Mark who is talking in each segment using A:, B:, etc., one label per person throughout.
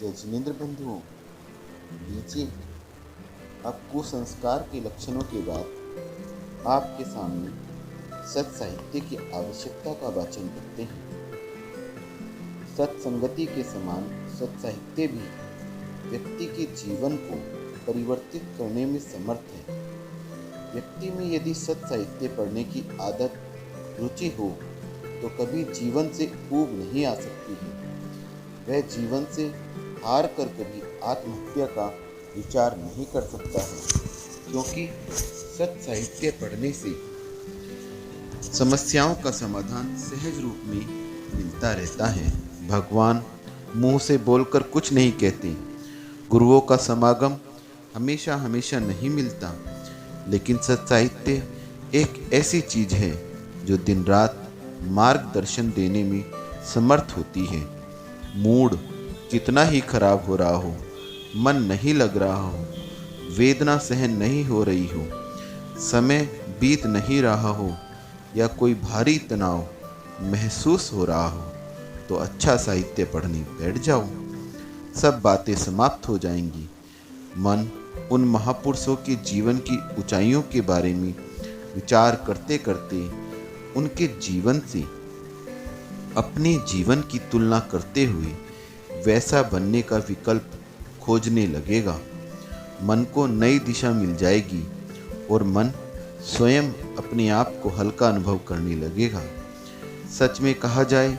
A: जय जिनेन्द्र बंधुओं, लीजिए अब कुसंस्कार के लक्षणों के बाद आपके सामने सत साहित्य की आवश्यकता का वाचन करते हैं। सत्संगति के समान सत साहित्य भी व्यक्ति के जीवन को परिवर्तित करने में समर्थ है। व्यक्ति में यदि सत साहित्य पढ़ने की आदत, रुचि हो तो कभी जीवन से ऊब नहीं आ सकती है। वह जीवन से हार कर कभी आत्महत्या का विचार नहीं कर सकता है, क्योंकि सत साहित्य पढ़ने से समस्याओं का समाधान सहज रूप में मिलता रहता है। भगवान मुंह से बोलकर कुछ नहीं कहते। गुरुओं का समागम हमेशा हमेशा नहीं मिलता, लेकिन सत साहित्य एक ऐसी चीज है जो दिन रात मार्गदर्शन देने में समर्थ होती है। मूड कितना ही खराब हो रहा हो, मन नहीं लग रहा हो, वेदना सहन नहीं हो रही हो, समय बीत नहीं रहा हो या कोई भारी तनाव महसूस हो रहा हो, तो अच्छा साहित्य पढ़ने बैठ जाओ। सब बातें समाप्त हो जाएंगी। मन उन महापुरुषों के जीवन की ऊंचाइयों के बारे में विचार करते करते उनके जीवन से अपने जीवन की तुलना करते हुए वैसा बनने का विकल्प खोजने लगेगा। मन को नई दिशा मिल जाएगी और मन स्वयं अपने आप को हल्का अनुभव करने लगेगा। सच में कहा जाए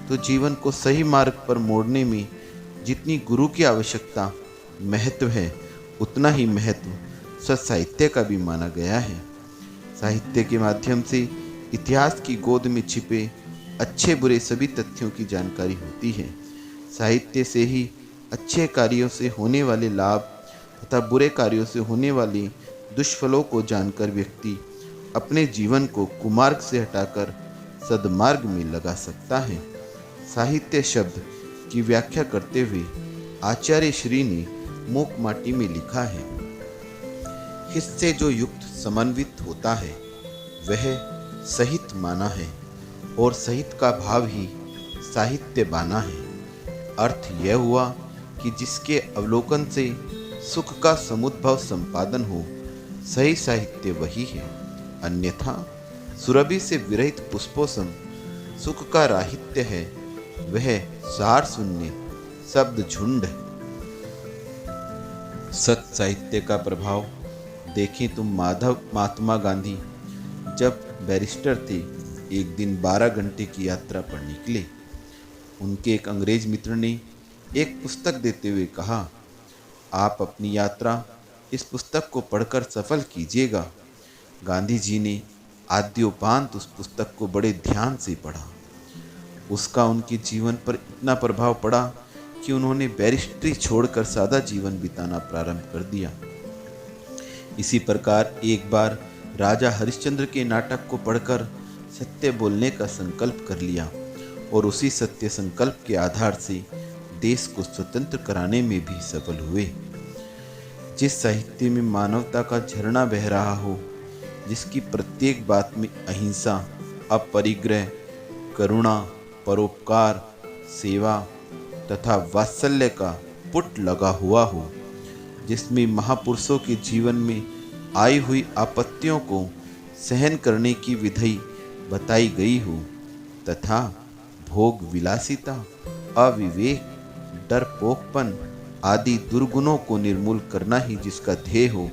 A: तो जीवन को सही मार्ग पर मोड़ने में जितनी गुरु की आवश्यकता महत्व है, उतना ही महत्व सत साहित्य का भी माना गया है। साहित्य के माध्यम से इतिहास की गोद में छिपे अच्छे बुरे सभी तथ्यों की जानकारी होती है। साहित्य से ही अच्छे कार्यों से होने वाले लाभ तथा बुरे कार्यों से होने वाले दुष्फलों को जानकर व्यक्ति अपने जीवन को कुमार्ग से हटाकर सद्मार्ग में लगा सकता है। साहित्य शब्द की व्याख्या करते हुए आचार्य श्री ने मूक माटी में लिखा है, हिस्से जो युक्त समन्वित होता है वह सहित माना है, और सहित का भाव ही साहित्य बाना है। अर्थ यह हुआ कि जिसके अवलोकन से सुख का समुद्भव संपादन हो, सही साहित्य वही है। अन्यथा सुरभि से विरहित पुष्पों सम सुख का राहित्य है, वह सार शून्य शब्द झुंड। सत साहित्य का प्रभाव देखें तो महात्मा गांधी जब बैरिस्टर थे, एक दिन 12 घंटे की यात्रा पर निकले। उनके एक अंग्रेज मित्र ने एक पुस्तक देते हुए कहा, आप अपनी यात्रा इस पुस्तक को पढ़कर सफल कीजिएगा। गांधी जी ने आद्योपांत उस पुस्तक को बड़े ध्यान से पढ़ा। उसका उनके जीवन पर इतना प्रभाव पड़ा कि उन्होंने बैरिस्ट्री छोड़कर सादा जीवन बिताना प्रारंभ कर दिया। इसी प्रकार एक बार राजा हरिश्चंद्र के नाटक को पढ़कर सत्य बोलने का संकल्प कर लिया और उसी सत्य संकल्प के आधार से देश को स्वतंत्र कराने में भी सफल हुए। जिस साहित्य में मानवता का झरना बह रहा हो, जिसकी प्रत्येक बात में अहिंसा, अपरिग्रह, करुणा, परोपकार, सेवा तथा वात्सल्य का पुट लगा हुआ हो, जिसमें महापुरुषों के जीवन में आई हुई आपत्तियों को सहन करने की विधि बताई गई हो, तथा भोग विलासिता, अविवेक, डरपोकपन आदि दुर्गुणों को निर्मूल करना ही जिसका ध्येय हो,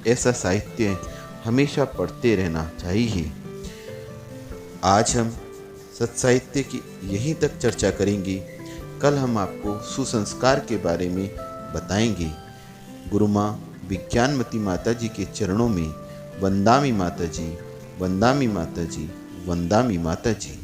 A: ऐसा साहित्य हमेशा पढ़ते रहना चाहिए। आज हम सत साहित्य की यहीं तक चर्चा करेंगे। कल हम आपको सुसंस्कार के बारे में बताएंगे। गुरु माँ विज्ञानमती माता जी के चरणों में वंदामी माता जी, वंदामी माता जी, वंदामी माता जी।